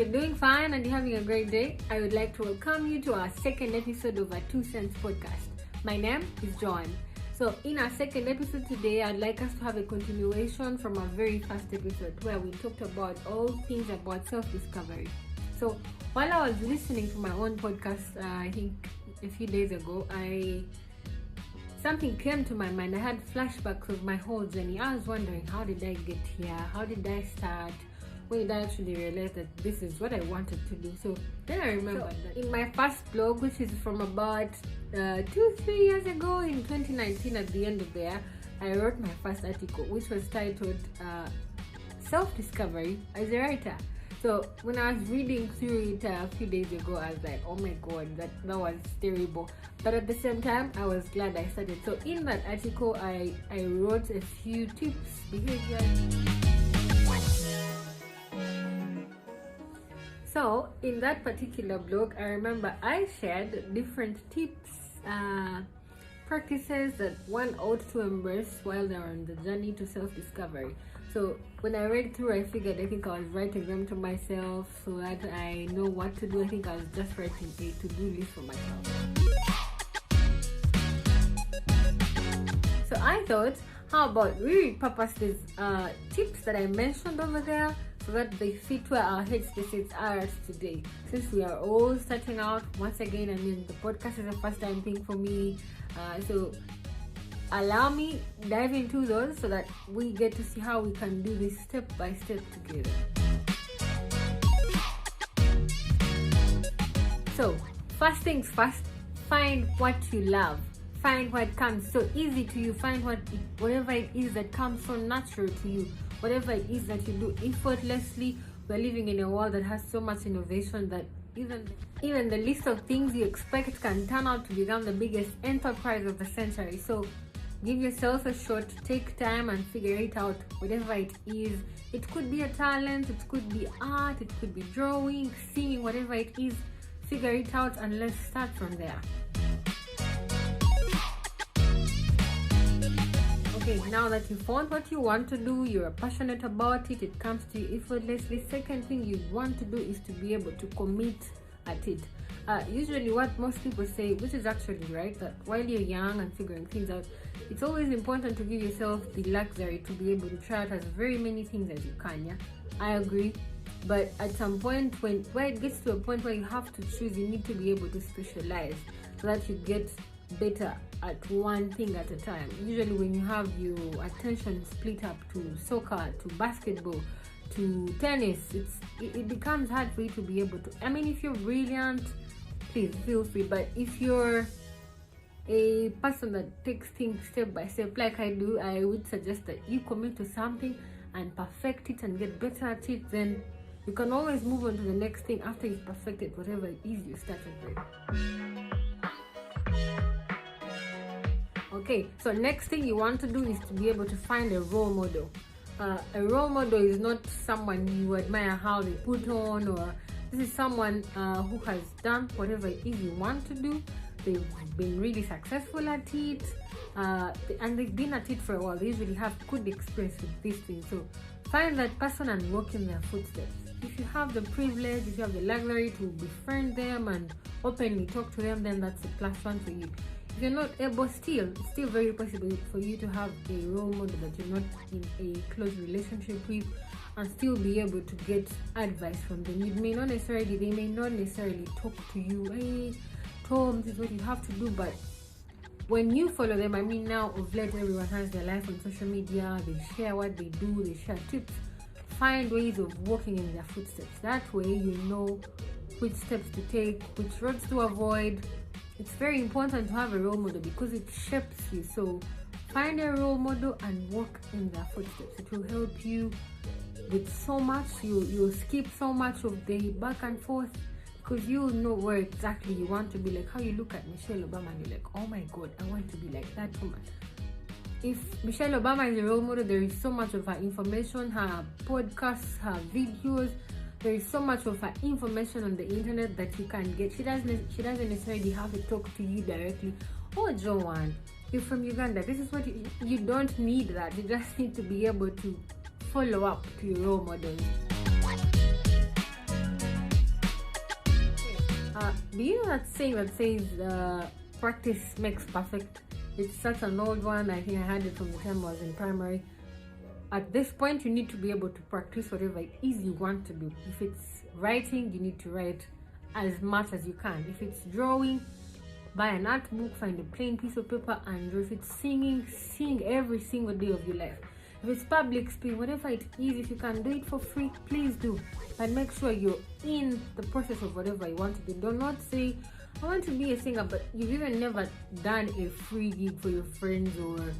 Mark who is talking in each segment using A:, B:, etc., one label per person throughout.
A: you're doing fine and you're having a great day, I would like to welcome you to our second episode of our 2 Cents podcast. My name is Joan. So in our second episode today, I'd like us to have a continuation from our very first episode where we talked about all things about self-discovery. So while I was listening to my own podcast, I think a few days ago, something came to my mind. I had flashbacks of my whole journey. I was wondering, how did I get here? How did I start? When did I actually realize that this is what I wanted to do? So then I remembered that in my first blog, which is from about 2-3 years ago in 2019, at the end of the year, I wrote my first article, which was titled Self-Discovery as a Writer. So when I was reading through it a few days ago, I was like, oh my god, that was terrible. But at the same time, I was glad I started. So in that article, I wrote a few tips, behaviors. So in that particular blog, I remember I shared different tips, practices that one ought to embrace while they're on the journey to self-discovery. So when I read through, I think I was writing them to myself so that I know what to do. I think I was just writing a to-do list for myself. So I thought, how about we repurpose these tips that I mentioned over there so that they fit where our headspaces are at today. Since we are all starting out, once again, I mean, the podcast is a first time thing for me. So allow me dive into those so that we get to see how we can do this step by step together. So first things first, find what you love. Find what comes so easy to you. Find whatever it is that comes so natural to you. Whatever it is that you do effortlessly. We're living in a world that has so much innovation that even the list of things you expect can turn out to become the biggest enterprise of the century. So give yourself a shot, take time and figure it out, whatever it is. It could be a talent, it could be art, it could be drawing, singing, whatever it is. Figure it out and let's start from there. Okay, now that you found what you want to do, you're passionate about it, it comes to you effortlessly. Second thing you want to do is to be able to commit at it. Usually what most people say, which is actually right, that while you're young and figuring things out, it's always important to give yourself the luxury to be able to try out as very many things as you can. Yeah, I agree. But at some point, where it gets to a point where you have to choose, you need to be able to specialize so that you get better at one thing at a time. Usually when you have your attention split up to soccer, to basketball, to tennis, it becomes hard for you to be able to, I mean, if you're brilliant, please feel free, but if you're a person that takes things step by step like I do, I would suggest that you commit to something and perfect it and get better at it. Then you can always move on to the next thing after you've perfected whatever it is you started with. Okay, so next thing you want to do is to be able to find a role model. A role model is not someone you admire how they put on, or this is someone who has done whatever it is you want to do. They've been really successful at it, and they've been at it for a while. They usually have good experience with these things. So find that person and walk in their footsteps. If you have the privilege, if you have the luxury to befriend them and openly talk to them, then that's a +1 for you. If you're not able, it's still very possible for you to have a role model that you're not in a close relationship with and still be able to get advice from them. They may not necessarily talk to you, hey Tom, this is what you have to do, but when you follow them, I mean, now of late everyone has their life on social media, they share what they do, they share tips. Find ways of walking in their footsteps. That way you know which steps to take, which roads to avoid. It's very important to have a role model because it shapes you. So find a role model and walk in their footsteps. It will help you with so much. You'll skip so much of the back and forth because you'll know where exactly you want to be. Like how you look at Michelle Obama and you're like, oh my god, I want to be like that woman. If Michelle Obama is a role model, there is so much of her information, her podcasts, her videos. There is so much of her information on the internet that you can get. She doesn't necessarily have to talk to you directly. Oh, Joanne, you're from Uganda. This is what you don't need that. You just need to be able to follow up to your role models. Do you know that saying that says practice makes perfect? It's such an old one. I think I had it from the time I was in primary. At this point, you need to be able to practice whatever it is you want to do. If it's writing, you need to write as much as you can. If it's drawing, buy an art book, find a plain piece of paper and draw. If it's singing, sing every single day of your life. If it's public speaking, whatever it is, if you can do it for free, please do. And make sure you're in the process of whatever you want to do. Do not say, I want to be a singer, but you've even never done a free gig for your friends, or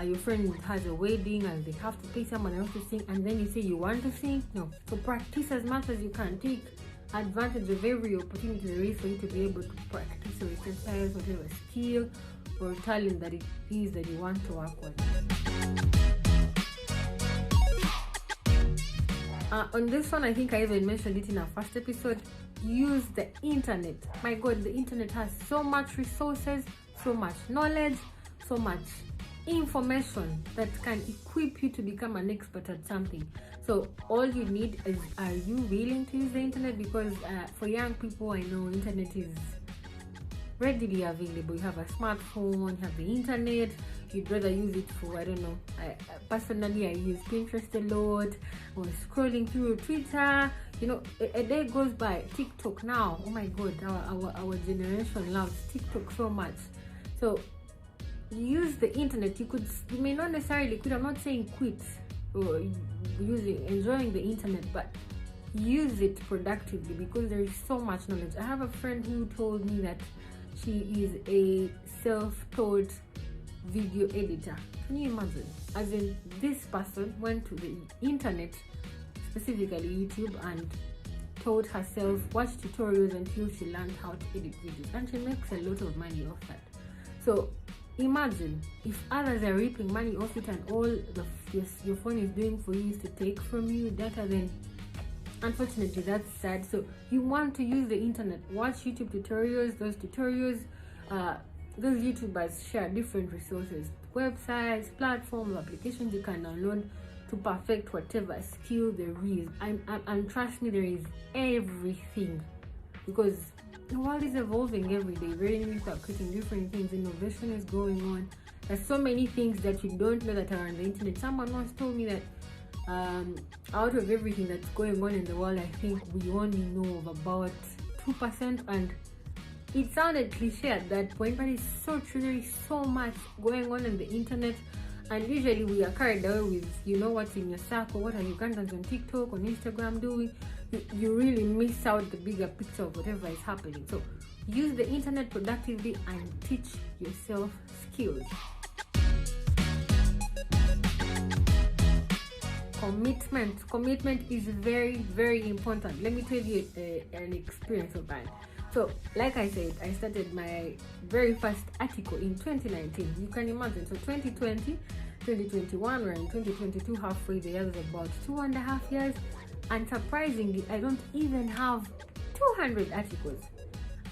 A: your friend has a wedding and they have to pay someone else to sing, and then you say you want to sing. No. So practice as much as you can. Take advantage of every opportunity there is for you to be able to practice or exercise whatever skill or talent that it is that you want to work with. On this one, I think I even mentioned it in our first episode. Use the internet. My God, the internet has so much resources, so much knowledge, so much information that can equip you to become an expert at something. So all you need is, are you willing to use the internet? Because for young people, I know internet is readily available. You have a smartphone, you have the internet. You'd rather use it for, I don't know, personally I use Pinterest a lot, or scrolling through Twitter. You know, a day goes by. TikTok now, oh my God, our generation loves TikTok so much. So use the internet. You may not necessarily quit. I'm not saying quit or enjoying the internet, but use it productively, because there is so much knowledge. I have a friend who told me that she is a self-taught video editor. Can you imagine? As in, this person went to the internet, specifically YouTube, and taught herself, watched tutorials until she learned how to edit videos, and she makes a lot of money off that. So imagine if others are reaping money off it, and all your phone is doing for you is to take from you data, then unfortunately that's sad. So you want to use the internet. Watch YouTube tutorials. Those YouTubers share different resources, websites, platforms, applications you can download to perfect whatever skill there is. And trust me, there is everything, because the world is evolving every day. Very many people are creating different things. Innovation is going on. There's so many things that you don't know that are on the internet. Someone once told me that out of everything that's going on in the world, I think we only know of about 2%, and it sounded cliche at that point, but it's so true. There is so much going on the internet, and usually we are carried away with, you know, what's in your circle. What are Ugandans on TikTok, on Instagram doing? You really miss out the bigger picture of whatever is happening. So use the internet productively and teach yourself skills. Commitment is very, very important. Let me tell you an experience of mine. So like I said, I started my very first article in 2019. You can imagine. So 2020, 2021, we're in 2022, halfway. The year is about 2.5 years, and surprisingly, I don't even have 200 articles,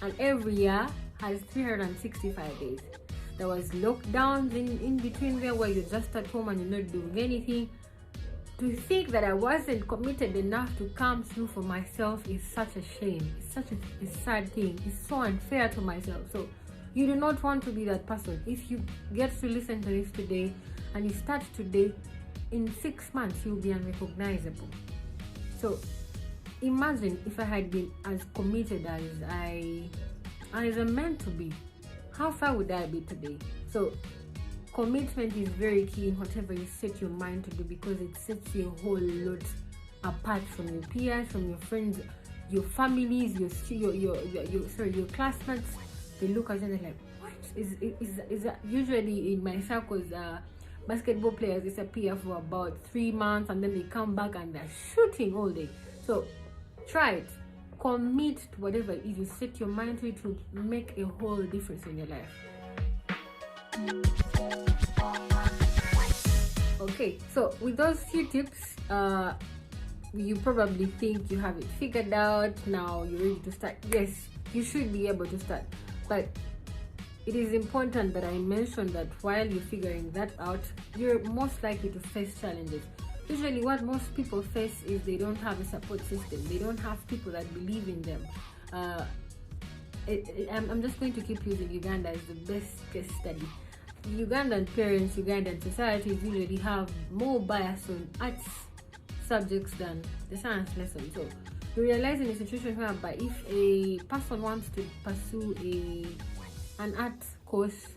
A: and every year has 365 days. There was lockdowns in between there, where you're just at home and you're not doing anything. To think that I wasn't committed enough to come through for myself is such a shame. It's such a sad thing. It's so unfair to myself. So you do not want to be that person. If you get to listen to this today and you start today, in 6 months you'll be unrecognizable. So imagine if I had been as committed as I'm meant to be. How far would I be today? So commitment is very key in whatever you set your mind to do, because it sets you a whole lot apart from your peers, from your friends, your families, your classmates. They look at you and they're like, what is that? Usually in my circles, basketball players disappear for about 3 months, and then they come back and they're shooting all day. So try it. Commit to whatever it is you set your mind to. It will make a whole difference in your life. Okay, so with those few tips, you probably think you have it figured out. Now you're ready to start. Yes, you should be able to start, but it is important that I mention that while you're figuring that out, you're most likely to face challenges. Usually what most people face is they don't have a support system. They don't have people that believe in them. I'm just going to keep using Uganda as the best case study. Ugandan parents, Ugandan societies usually have more bias on arts subjects than the science lesson. So you realize in a situation whereby if a person wants to pursue an art course,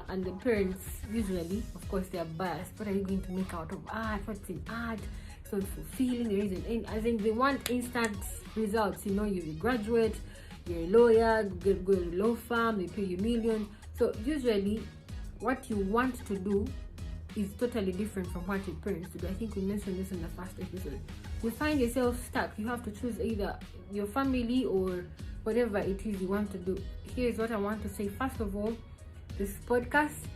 A: and the parents usually, of course, they are biased. What are you going to make out of art? What's in art? It's not fulfilling. There isn't. I think they want instant results. You graduate, you're a lawyer, you go to a law firm, they pay you millions. So usually, what you want to do is totally different from what your parents do. I think we mentioned this in the first episode. You find yourself stuck. You have to choose either your family or whatever it is you want to do. Here's what I want to say. First of all, this podcast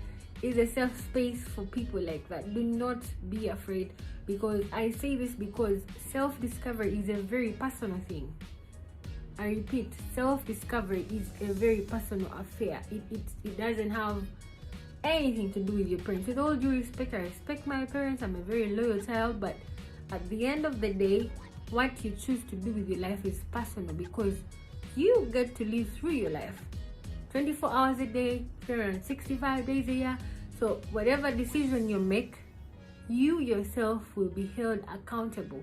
A: is a safe space for people like that. Do not be afraid, because I say this because self-discovery is a very personal thing. I repeat, self-discovery is a very personal affair. It doesn't have anything to do with your parents. With all due respect, I respect my parents. I'm a very loyal child, but at the end of the day, what you choose to do with your life is personal, because you get to live through your life 24 hours a day, 365 days a year. So whatever decision you make, you yourself will be held accountable.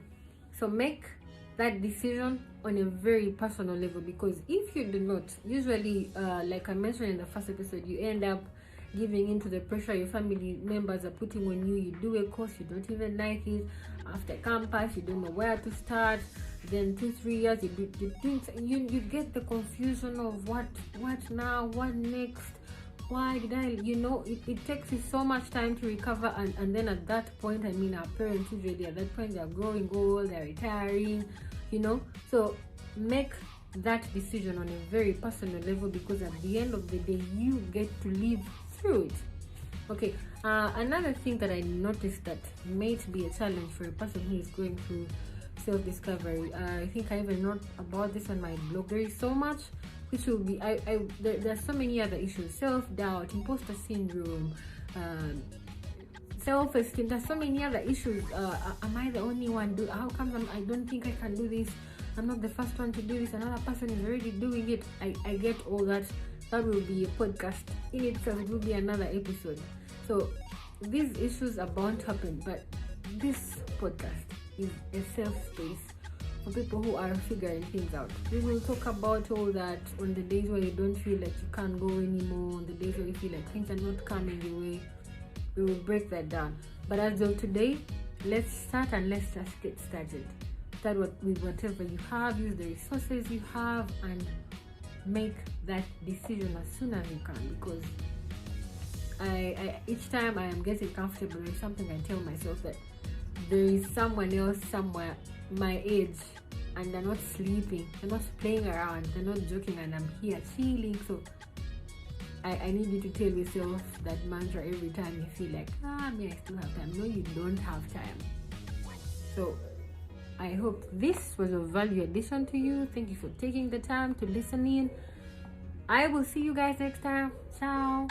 A: So make that decision on a very personal level, because if you do not, usually like I mentioned in the first episode, you end up giving into the pressure your family members are putting on you. You do a course, you don't even like it. After campus, you don't know where to start. Then 2-3 years, you get the confusion of what now, what next, why did I, it takes you so much time to recover. And then at that point, our parents usually at that point, they're growing old, they're retiring, So make that decision on a very personal level, because at the end of the day, you get to live through it. Okay, another thing that I noticed that might be a challenge for a person who is going through self-discovery, I think I even wrote about this on my blog. There is so much, which will be there are so many other issues: self-doubt, imposter syndrome, self-esteem. There's so many other issues. Am I the only one? How come I don't think I can do this? I'm not the first one to do this. Another person is already doing it. I get all that. That will be a podcast in itself. It will be another episode. So these issues are bound to happen, but this podcast is a safe space for people who are figuring things out. We will talk about all that on the days where you don't feel like you can't go anymore, on the days where you feel like things are not coming your way. We will break that down. But as of today, let's start and let's just get started. Start with whatever you have, use the resources you have, and make that decision as soon as you can, because I each time I am getting comfortable with something, I tell myself that there is someone else somewhere my age, and they're not sleeping, they're not playing around, they're not joking, and I'm here chilling. So I need you to tell yourself that mantra every time you feel like, I still have time. No, you don't have time. So I hope this was a value addition to you. Thank you for taking the time to listen in. I will see you guys next time. Ciao.